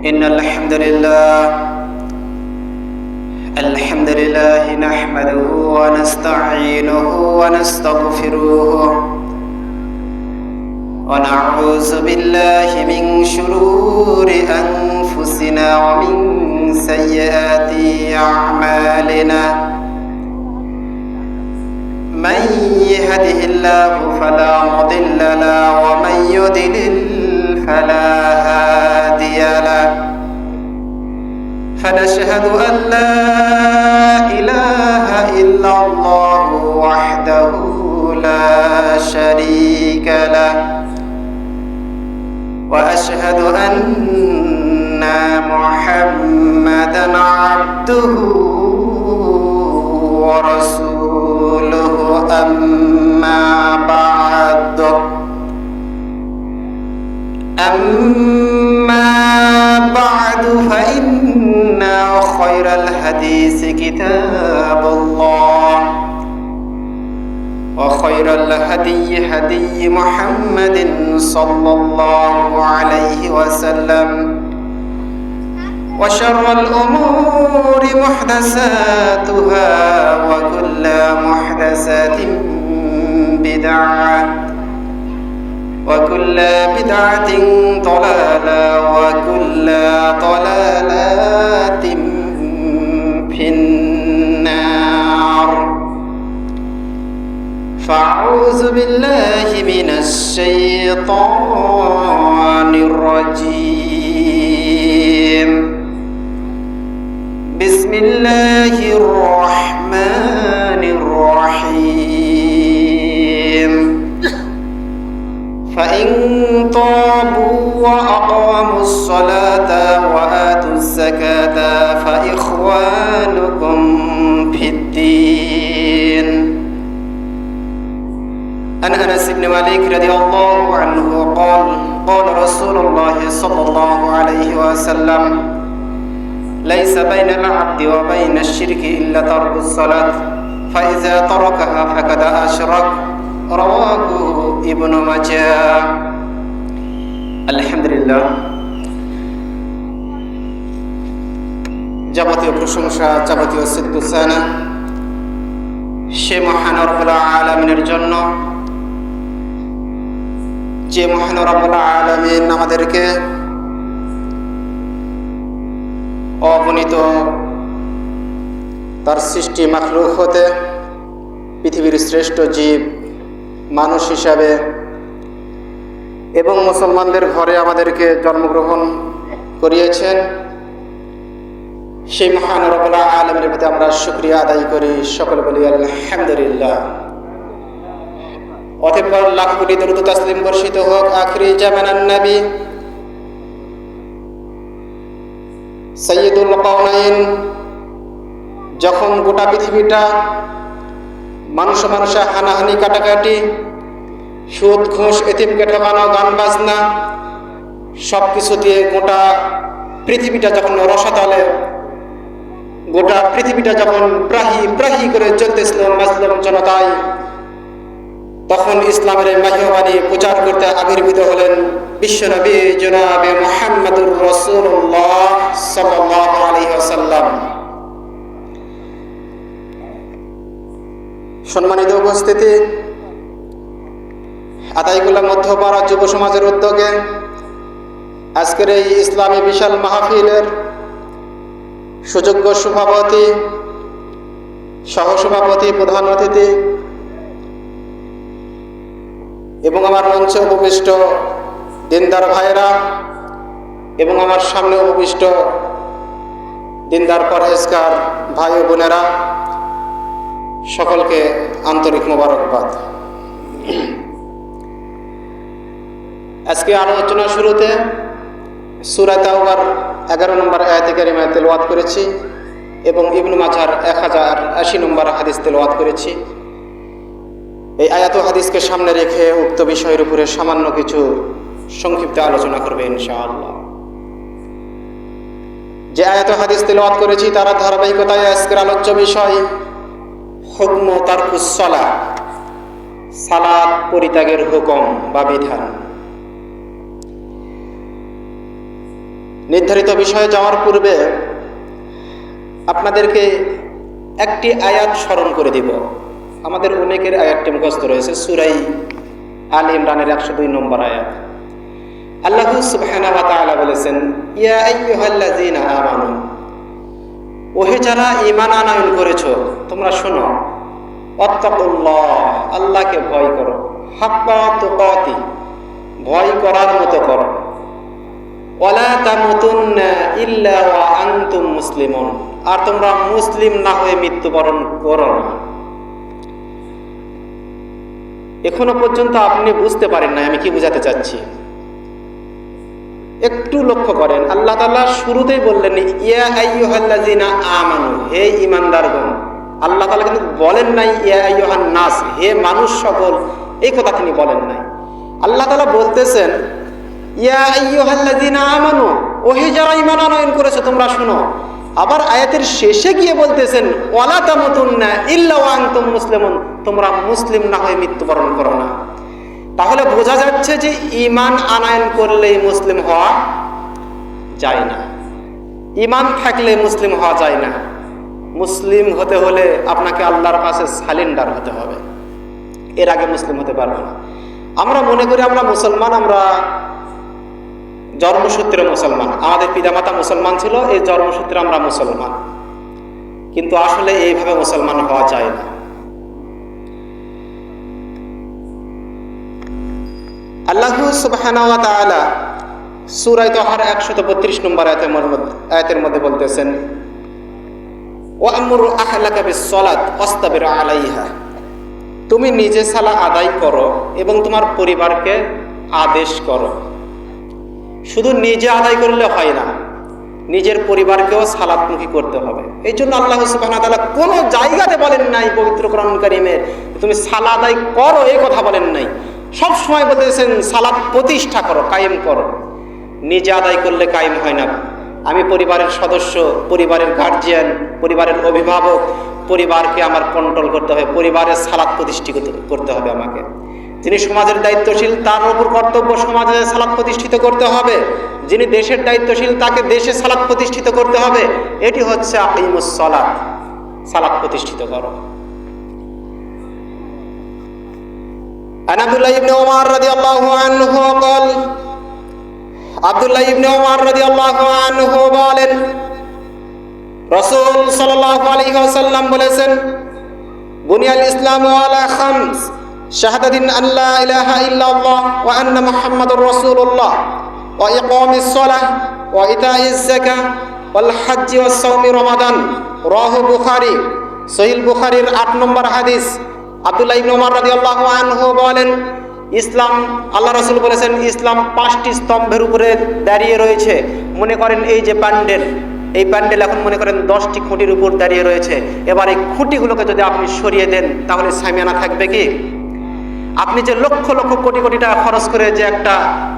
إن الحمد لله نحمده ونستعينه ونستغفره ونعوذ بالله من شرور أنفسنا ومن سيئات أعمالنا من يهده الله فلا مضل له ومن يضلل فلا هادي له فنشهد أن لا إله إلا الله وحده لا شريك له وأشهد أن محمدا عبده ورسوله أما بعد فإن خير الحديث كتاب الله وخير الهدي هدي محمد صلى الله عليه وسلم وشر الأمور محدثاتها وكل محدثات بدعة وكل بدعة ضلالة وكل ضلالة في النار فأعوذ بالله من الشيطان الرجيم بسم الله الرحمن الرحيم فإن طابوا وأقاموا الصلاة وآتوا الزكاة فإخوانكم في الدين. عن أنس بن مالك رضي الله عنه قال رسول الله صلى الله عليه وسلم ليس بين العبد وبين الشرك إلا ترك الصلاة فإذا تركها فقد أشرك رواه ابن ماجه. আলহামদুলিল্লাহ, যাবতীয় প্রশংসা, যাবতীয় সিদ্দুসানা সে মহান রব্বুল আলামিনের জন্য, যে মহান রব্বুল আলামিন আমাদেরকে অগণিত তার সৃষ্টি মাখলুক হতে পৃথিবীর শ্রেষ্ঠ জীব মানুষ হিসাবে এবং মুসলমানদের ঘরে আমাদেরকে জন্মগ্রহণ করিয়েছেন। সেই মহান রব্বুল আলামিনের প্রতি আমরা শুকরিয়া আদায় করি, সকলে বলি আলহামদুলিল্লাহ। অতঃপর লাখ কোটি দরুদ ও তাসলিম বর্ষিত হোক আখিরি জামানার নবী সাইয়্যিদুল কাওনাইন, যখন গোটা পৃথিবীটা মানুষে হানাহানি, কাটাকাটি, সুদ, ঘুষ, এতিমকে ঠকানো, গান বাজনা সব কিছু দিয়ে গোটা পৃথিবীটা যখন রসাতলে, গোটা পৃথিবীটা যখন প্রাহি করে চলতেছিল মুসলিম জনতায়, তখন ইসলামের মাহিয়াবাণী প্রচার করতে আবির্ভূত হলেন বিশ্বনবী জনাবে মুহাম্মদুর রাসূলুল্লাহ সাল্লাল্লাহু আলাইহি ওয়াসাল্লাম। সম্মানিত উপস্থিতি, আতাইকুল্লা মধ্যপাড়া যুব সমাজের উদ্যোগে আজকের এই ইসলামী বিশাল মাহফিলের সুযোগ্য সভাপতি, সহসভাপতি, প্রধান অতিথি এবং আমার মঞ্চে উপবিষ্ট দিনদার ভাইরা এবং আমার সামনে উপবিষ্ট দিনদার পরহেজগার ভাই ও বোনেরা, সকলকে আন্তরিক মোবারকবাদ। আজকে আলোচনার শুরুতে সূরা তাওবার 11 নম্বর আয়াতে কারিমা তেলাওয়াত করেছি এবং ইবনে মাজাহর 1080 নম্বর হাদিস তেলাওয়াত করেছি। এই আয়াত ও হাদিসকে সামনে রেখে উক্ত বিষয়ের উপরে সামান্য কিছু সংক্ষিপ্ত আলোচনা করবে ইনশাআল্লাহ। যে আয়াত ও হাদিস তেলাওয়াত করেছি তার ধারাবাহিকতায় আজকের আলোচ্য বিষয় হুকম তারকুস সালাহ, সালাত পরিত্যাগের হুকুম বা বিধান। নির্ধারিত বিষয়ে যাওয়ার পূর্বে আপনাদেরকে একটি আয়াত স্মরণ করে দিব। আমাদের অনেকের আয়াতটি মুখস্থ রয়েছে, সূরা আল ইমরানের 102 নম্বর আয়াত। আল্লাহ সুবহানাহু ওয়া তাআলা বলেছেন, ইয়া আইয়ুহাল্লাযীনা আমানু, ওহে যারা ঈমান আনয়ন করেছো তোমরা শোনো, ওয়াত্তাকুল্লাহ, আল্লাহকে ভয় করো, হাক্কা তুকাতি, ভয় করার মতো করো, ওয়ালা তামুতুন্না ইল্লা ওয়া আনতুম মুসলিমুন, আর তোমরা মুসলিম না হয়ে মৃত্যুবরণ করো না। এখনো পর্যন্ত আপনি বুঝতে পারেন না আমি কি বোঝাতে চাচ্ছি। একটু লক্ষ্য করেন, আল্লাহ তাআলা শুরুতেই বললেন ইয়া আইয়ুহাল্লাযীনা আমানু, হে ঈমানদারগণ। আল্লাহ তাআলা কিন্তু বলেন নাই ইয়া আইয়ুহান নাস, হে মানুষ সকল, এই কথা তিনি বলেন নাই। আল্লাহ তাআলা বলতেছেন ইয়া আইয়ুহাল্লাযীনা আমানু, ওহে যারা ঈমান আনয়ন করেছো তোমরা শোনো। আবার আয়াতের শেষে গিয়ে বলতেছেন ওয়ালা তামুতুন্না ইল্লা ওয়া আনতুম মুসলিমুন, তোমরা মুসলিম না হয়ে মৃত্যুবরণ করো না। তাহলে বোঝা যাচ্ছে যে ঈমান আনয়ন করলেই মুসলিম হওয়া যায় না, ঈমান থাকলে মুসলিম হওয়া যায় না। মুসলিম হতে হলে আপনাকে আল্লাহর কাছে সারেন্ডার হতে হবে, এর আগে মুসলিম হতে পারবে না। আমরা মনে করি আমরা মুসলমান, আমরা জন্মসূত্রে মুসলমান, আমাদের পিতামাতা মুসলমান ছিল, এই জন্মসূত্রে আমরা মুসলমান, কিন্তু আসলে এইভাবে মুসলমান হওয়া যায় না। আল্লাহ সুবহানাহু ওয়া তাআলা সূরা তাহার 132 নম্বর আয়াতের মধ্যে বলতেছেন ওয়া'মুর আহলাকা বিস-সালাত ওয়াসতাবির আলাইহা, তুমি নিজে সালাত আদায় করো এবং তোমার পরিবারকে আদেশ করো। শুধু নিজে আদায় করলে হয় না, নিজের পরিবারকেও সালাতমুখী করতে হবে। এই জন্য আল্লাহ সুবহানাহু ওয়া তাআলা কোনো জায়গাতে বলেন নাই পবিত্র কোরআন কারীমে তুমি সালাত আদায় করো, এই কথা বলেন নাই। সব সময় বলতেছেন সালাত প্রতিষ্ঠা করো, কায়েম করো। নিজে আদায় করলে কায়েম হয় না। আমি পরিবারের সদস্য, পরিবারের গার্জিয়ান, পরিবারের অভিভাবক, পরিবারকে আমার কন্ট্রোল করতে হবে, পরিবারের সালাত প্রতিষ্ঠিত করতে হবে আমাকে। যিনি সমাজের দায়িত্বশীল তার উপর কর্তব্য সমাজে সালাত প্রতিষ্ঠিত করতে হবে, যিনি দেশের দায়িত্বশীল তাকে দেশে সালাত প্রতিষ্ঠিত করতে হবে। এটি হচ্ছে আকিমুস সালাত, সালাত প্রতিষ্ঠিত করো। عن عبد الله بن عمر رضي الله عنه قال, আব্দুল্লাহ ইবনে ওমর রাদিয়াল্লাহু আনহু বলেন রাসূল সাল্লাল্লাহু আলাইহি ওয়াসাল্লাম বলেছেন বুনিয়াল ইসলামু আলা খামস, শাহাদাতিন আল্লা ইলাহা ইল্লাল্লাহ ওয়া আন্না মুহাম্মাদুর রাসূলুল্লাহ ওয়া ইকামিস সালাহ ওয়া ইতাইজ যাকাহ ওয়াল হজ্জ ওয়াস সাওমি রমাদান, রাওয়াহু বুখারী। সহিহ বুখারীর 8 নম্বর হাদিস। আব্দুল্লাহ ইবনে ওমর রাদিয়াল্লাহু আনহু বলেন ইসলাম, আল্লাহ রাসূল বলেছেন ইসলাম 5টি স্তম্ভের উপরে দাঁড়িয়ে রয়েছে। মনে করেন এই যে প্যান্ডেল, এই প্যান্ডেল এখন মনে করেন 10টি খুঁটির উপর দাঁড়িয়ে রয়েছে। এবার এই খুঁটিগুলোকে যদি আপনি সরিয়ে দেন তাহলে সামিয়ানা থাকবে কি? আপনি যে লক্ষ লক্ষ কোটি কোটি টাকা খরচ করে যে একটা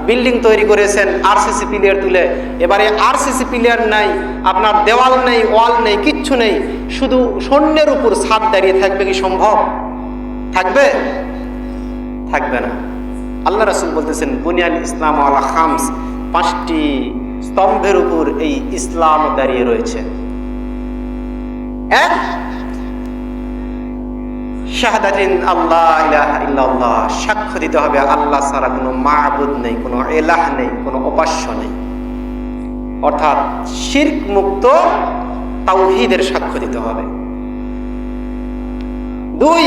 বিল্ডিং তৈরি করেছেন আরসিসি পিলার তুলে, এবারে আরসিসি পিলার নাই, আপনার দেওয়াল নেই, ওয়াল নেই, কিচ্ছু নেই, শুধু শূন্যের উপর ছাদ দাঁড়িয়ে থাকবে কি সম্ভব? থাকবে? থাকবে না। আল্লাহ রাসূল বলতেছেন বুনিয়াল ইসলাম আলা খামস, 5টি স্তম্ভের উপর এই ইসলাম দাঁড়িয়ে রয়েছে। এক, শাহাদাতিন আল্লাহ ইলাহা ইল্লাল্লাহ, সাক্ষ্য দিতে হবে আল্লাহ ছাড়া কোনো মাবুদ নেই, কোনো ইলাহ নেই, কোনো উপাস্য নেই, অর্থাৎ শিরক মুক্ত তাওহীদের সাক্ষ্য দিতে হবে। 2,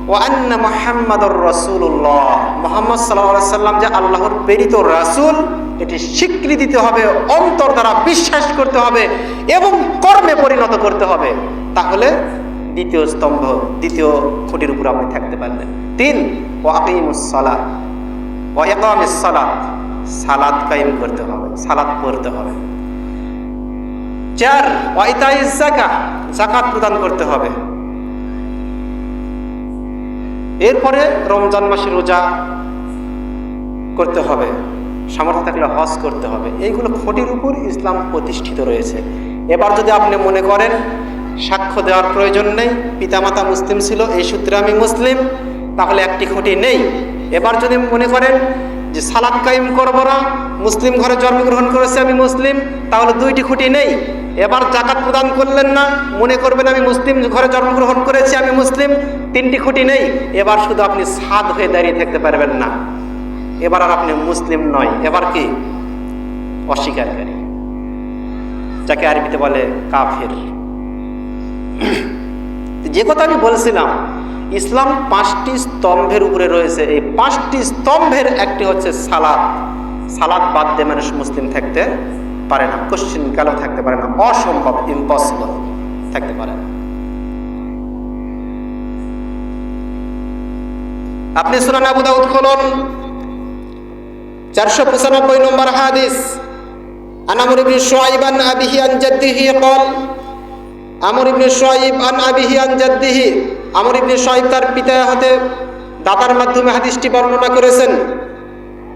ওয়া আন্না মুহাম্মাদুর রাসূলুল্লাহ, মুহাম্মদ সাল্লাল্লাহু আলাইহি সাল্লাম যে আল্লাহর প্রেরিত রাসূল, এটি স্বীকৃতি দিতে হবে, অন্তর দ্বারা বিশ্বাস করতে হবে এবং কর্মে পরিণত করতে হবে। তাহলে দ্বিতীয় স্তম্ভ, দ্বিতীয় খুঁটির উপর আপনি থাকতে পারলেন। 3, ওয়া আকিমুস সালাত ওয়া ইকামিস সালাত, সালাত কায়েম করতে হবে, সালাত পড়তে হবে। 4, ওয়া ইতাইজ যাকাত, যাকাত প্রদান করতে হবে। এরপরে রমজান মাসে রোজা করতে হবে, সামর্থ্য থাকলে হজ করতে হবে। এইগুলো খুঁটির উপর ইসলাম প্রতিষ্ঠিত রয়েছে। এবার যদি আপনি মনে করেন সাক্ষ্য দেওয়ার প্রয়োজন নেই, পিতামাতা মুসলিম ছিল এই সূত্রে আমি মুসলিম, তাহলে একটি খুঁটি নেই। এবার যদি মনে করেন যে সালাত কায়েম করব না, মুসলিম ঘরে জন্মগ্রহণ করেছে আমি মুসলিম, তাহলে দুইটি খুঁটি নেই। এবার জাকাত প্রদান করলেন না, মনে করবেন আমি মুসলিম ঘরে জন্মগ্রহণ করেছি আমি মুসলিম, তিনটি খুঁটি নেই। এবার শুধু আপনি সাদ হয়ে দাঁড়িয়ে থাকতে পারবেন না, এবার আর আপনি মুসলিম নয়, এবার কি অস্বীকারী, যাকে আরবিতে বলে কাফির। যে কথা আমি বলছিলাম, ইসলাম 5টি স্তম্ভের উপরে রয়েছে। এই 5টি স্তম্ভের একটি হচ্ছে সালাত। সালাত বাদ দিয়ে মানুষ মুসলিম থাকতে পারে না, কোশ্চিন কালেও থাকতে পারে না, অসম্ভব, ইম্পসিবল থাকতে পারে না। আপনি সুনান আবু দাউদ খুলুন, 495 নম্বর হাদিস। আন আমর ইবনে শুআইব আন আবিহি আন জাদ্দিহি قال আমর ইবনে শুআইব আন আবিহি আন জাদ্দিহি, আমর ইবনে শুআইব তার পিতা হতে দাদার মাধ্যমে হাদিসটি বর্ণনা করেছেন।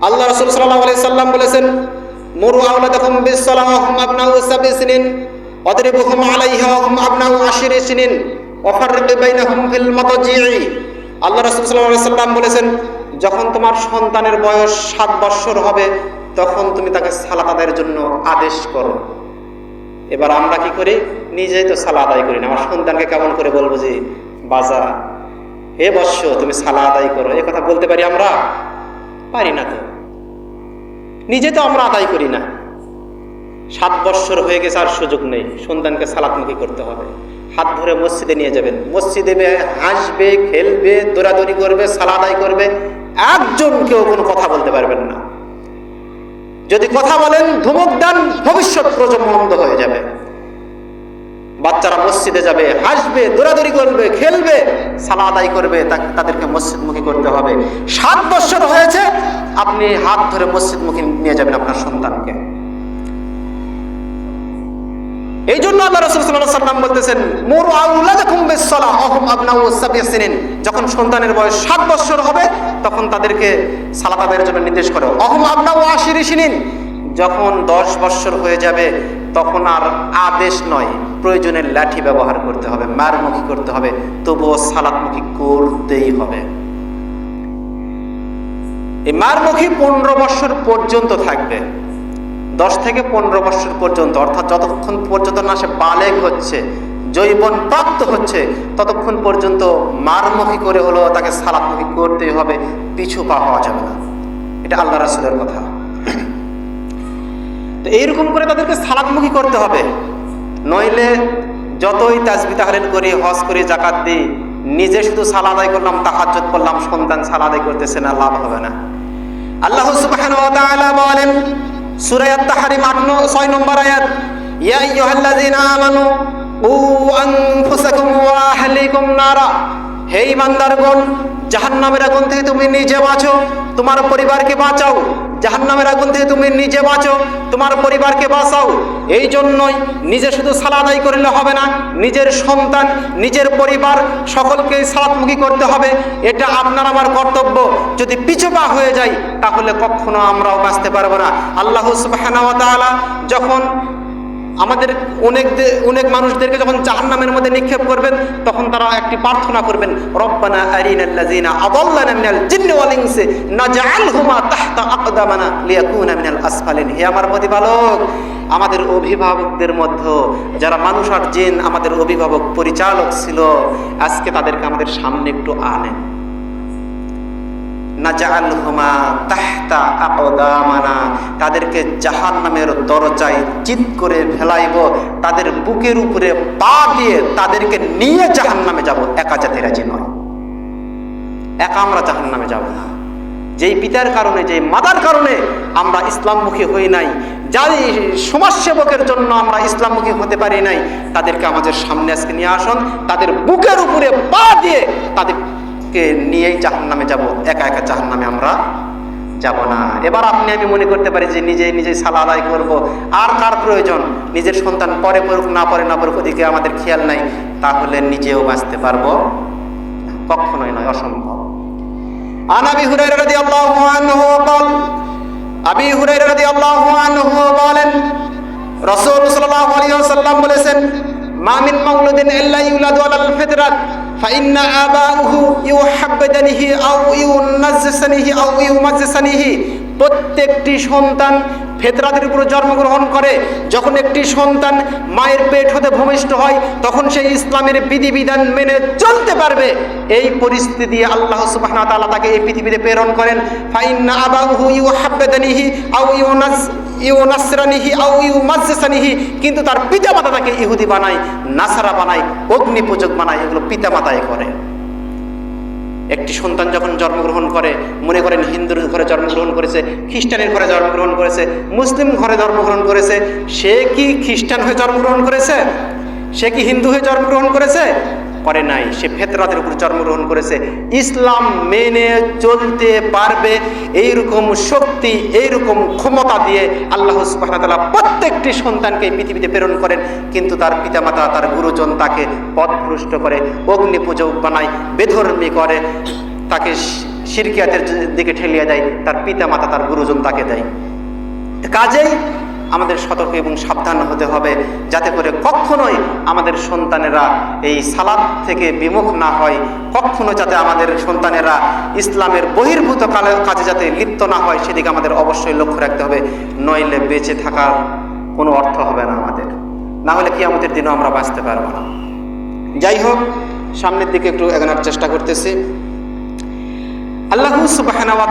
আল্লাহ রাসূল সাল্লাল্লাহু আলাইহি সাল্লাম বলেছেন, মুরু আওলাদাকুম বিস-সালাহ ওয়া হুম আবনাউ 7 সিনিন ওয়াদরিবুহুম আলাইহা ওয়া হুম আবনাউ 10 সিনিন ওয়া ফাররিক বাইনাহুম ফিল মাতাজি'i। আল্লাহ রাসূল সাল্লাল্লাহু আলাইহি সাল্লাম বলেছেন, যখন তোমার সন্তানের বয়স 7 বছর হবে তখন তুমি তাকে সালাত আদায়ের জন্য আদেশ করো। এবার আমরা কি করি? নিজেই তো সালাত আদায় করি না, আমার সন্তানকে কেমন করে বলবো যে বাজা হে বৎস তুমি সালাত আদায় করো? এই কথা বলতে পারি আমরা? পারি না তো, নিজে তো আমরা আদায় করি না। 7 বছর হয়ে গেছে, আর সুযোগ নেই, সন্তানকে সালাতমুখী করতে হবে। হাত ধরে মসজিদে নিয়ে যাবেন, মসজিদে হাসবে, খেলবে, দৌড়াদৌড়ি করবে, সালাত আদায় করবে, একজন কেউ কোনো কথা বলতে পারবেন না। যদি কথা বলেন, ধমক দেন, ভবিষ্যৎ প্রজন্ম অন্ধ হয়ে যাবে। বাচ্চারা মসজিদে যাবে, হাসবে, দৌড়াদৌড়ি করবে, খেলবে, সালাত আদায় করবে, তাদেরকে মসজিদমুখী করতে হবে। 7 বছর হয়েছে, আপনি হাত ধরে মসজিদমুখী নিয়ে যাবেন আপনার সন্তানকে। এই জন্য আল্লাহ রাসূল সাল্লাল্লাহু আলাইহি সাল্লাম বলতেছেন, মুরু আওলাদাকুম বিস-সালাহ ওয়া হুম আবনাউ 7 সিনিন, যখন সন্তানের বয়স 7 বছর হবে তখন তাদেরকে সালাত আদায়ের জন্য নির্দেশ করো। ওয়া হুম আবনাউ 10 সিনিন, যখন 10 বছর হয়ে যাবে তখন আর আদেশ নয়, প্রয়োজনে লাঠি ব্যবহার করতে হবে, মারমুখী করতে হবে, তবুও সালাতমুখী করতেই হবে। এই মারমুখী 15 বছর পর্যন্ত থাকবে, 10 থেকে 15 বছর পর্যন্ত, অর্থাৎ যতক্ষণ পর্যন্ত না সে বালেগ হচ্ছে, যৌবন প্রাপ্ত হচ্ছে, ততক্ষণ পর্যন্ত মারমুখী করে হলো তাকে সালাতমুখী করতেই হবে, পিছু পা হওয়া যাবে না। এটা আল্লাহ রাসূলের কথা। তো এইরকম করে তাদেরকে সালাতমুখী করতে হবে, নইলে যতই তাসবিহ তাহলিল করি, হজ করি, জাকাত দিই, নিজে শুধু সালাত আদায় করলাম, তাহাজ্জুদ পড়লাম, সন্তান সালাত আদায় করতেছে না, লাভ হবে না। আল্লাহ সুবহানাহু ওয়া তাআলা বলেন সূরা আত-তাহরীম 6 নম্বর আয়াত, ইয়া আইয়ুহাল্লাযীনা আমানু কু আনফুসাকুম ওয়া আহলিকুম নারা, হে ঈমানদারগণ, জাহান্নামের আগুন থেকে তুমি নিজে বাঁচো, তোমার পরিবারকে বাঁচাও। জাহান্নামের আগুন থেকে তুমি নিজে বাঁচো, তোমার পরিবারকে বাঁচাও। এই জন্যই নিজে শুধু সালাত আদায় করলে হবে না, নিজের সন্তান, নিজের পরিবার সকলকে সালাতমুখী করতে হবে। এটা আপনার আমার কর্তব্য। যদি পিছুপা হয়ে যায় তাহলে কখনো আমরাও বাঁচতে পারবো না। আল্লাহ সুবহানাহু ওয়া তাআলা যখন আমাদের অনেক মানুষদেরকে যখন জাহান্নামের মধ্যে নিক্ষেপ করবেন, তখন তারা একটি প্রার্থনা করবেন, রব্বানা আরিনাল্লাযীনা আযাল্লানা মিনাল জিন্নি ওয়াল ইনসি নাজআলহুমা তাহতা আকদামানা লিয়াকুনা মিনাল আসফালিন। হে আমার প্রতিপালক, আমাদের অভিভাবকদের মধ্যে যারা মানুষ আর জিন আমাদের অভিভাবক পরিচালক ছিল, আজকে তাদেরকে আমাদের সামনে একটু আনেন। নাজআলহুমা তাহতা আকদামানা, তাদেরকে জাহান্নামের দরজায় চিৎ করে ফেলাইব, তাদের বুকের উপরে পা দিয়ে তাদেরকে নিয়ে জাহান্নামে যাব। একা যেতে রাজি নয়, একা আমরা জাহান্নামে যাব না। যেই পিতার কারণে, যেই মাতার কারণে আমরা ইসলামমুখী হই নাই, যাই সমাজসেবকের জন্য আমরা ইসলামমুখী হতে পারি নাই, তাদেরকে আমাদের সামনে আজকে নিয়ে আসুন, তাদের বুকের উপরে পা দিয়ে তাদেরকে নিয়েই জাহান্নামে যাব। একা একা জাহান্নামে আমরা যাব না। এবার আপনি আমি মনে করতে পারি যে নিজেই সালাত আদায় করব, আর কার প্রয়োজন? নিজের সন্তান পরে পড়ুক না পড়ুক ওদিকে আমাদের খেয়াল নাই, তাহলে নিজেও বাঁচতে পারবো? কখনোই নয়, অসম্ভব। আন আবি হুরায়রা রাদিয়াল্লাহু আনহু قال, আবি হুরায়রা রাদিয়াল্লাহু আনহু বলেন, রাসূল সাল্লাল্লাহু আলাইহি ওয়াসাল্লাম বলেছেন, মা মিন মাউলুদিন ইল্লা ইউলাদু আলাল ফিতরাত ফাইন্না আবাউহু ইউহাব্বিদানিহি আও ইউনাজ্জিসানিহি আও ইউমাজ্জিসানিহি, প্রত্যেকটি সন্তান ফিতরাতের উপর জন্মগ্রহণ করে। যখন একটি সন্তান মায়ের পেট হতে ভূমিষ্ঠ হয় তখন সেই ইসলামের বিধিবিধান মেনে চলতে পারবে। এই পরিস্থিতি দিয়ে আল্লাহ সুবহানাহু ওয়া তাআলা তাকে এই পৃথিবীতে প্রেরণ করেন। ফাইন্না আবাহু ইউহাব্বিদানিহি আও ইউনাসরানিহি আও ইউমাজ্জিসানিহি, কিন্তু তার পিতামাতা তাকে ইহুদি বানায়, নাসারা বানায়, অগ্নি পূজক বানায়। এগুলো পিতামাতাই করে। একটি সন্তান যখন জন্মগ্রহণ করে, মনে করেন হিন্দুর ঘরে জন্মগ্রহণ করেছে, খ্রিস্টানের ঘরে জন্মগ্রহণ করেছে, মুসলিম ঘরে জন্মগ্রহণ করেছে, সে কি খ্রিস্টান হয়ে জন্মগ্রহণ করেছে? সে কি হিন্দু হয়ে জন্মগ্রহণ করেছে? করে নাই। সে ফিতরাতের উপর জন্মগ্রহণ করেছে। ইসলাম মেনে চলতে পারবে এইরকম শক্তি, এইরকম ক্ষমতা দিয়ে আল্লাহ সুবহানাহু ওয়া তাআলা প্রত্যেকটি সন্তানকে পৃথিবীতে প্রেরণ করেন। কিন্তু তার পিতামাতা, তার গুরুজন তাকে পথভ্রষ্ট করে, অগ্নি পূজক বানায়, বেধর্মী করে, তাকে শিরকিয়াতের দিকে ঠেলিয়ে দেয়। তার পিতামাতা, তার গুরুজন তাকে দেয়। কাজেই আমাদের সতর্ক এবং সাবধান হতে হবে, যাতে করে কখনোই আমাদের সন্তানেরা এই সালাত থেকে বিমুখ না হয়, কখনো যাতে আমাদের সন্তানেরা ইসলামের বহির্ভূত কাজে যাতে লিপ্ত না হয়, সেদিকে আমাদের অবশ্যই লক্ষ্য রাখতে হবে। নইলে বেঁচে থাকার কোনো অর্থ হবে না আমাদের, না হলে কিয়ামতের দিনও আমরা বাঁচতে পারবো না। যাই হোক, সামনের দিকে একটু এগোনোর চেষ্টা করতেছি। আল্লাহ সুবহানাহু ওয়া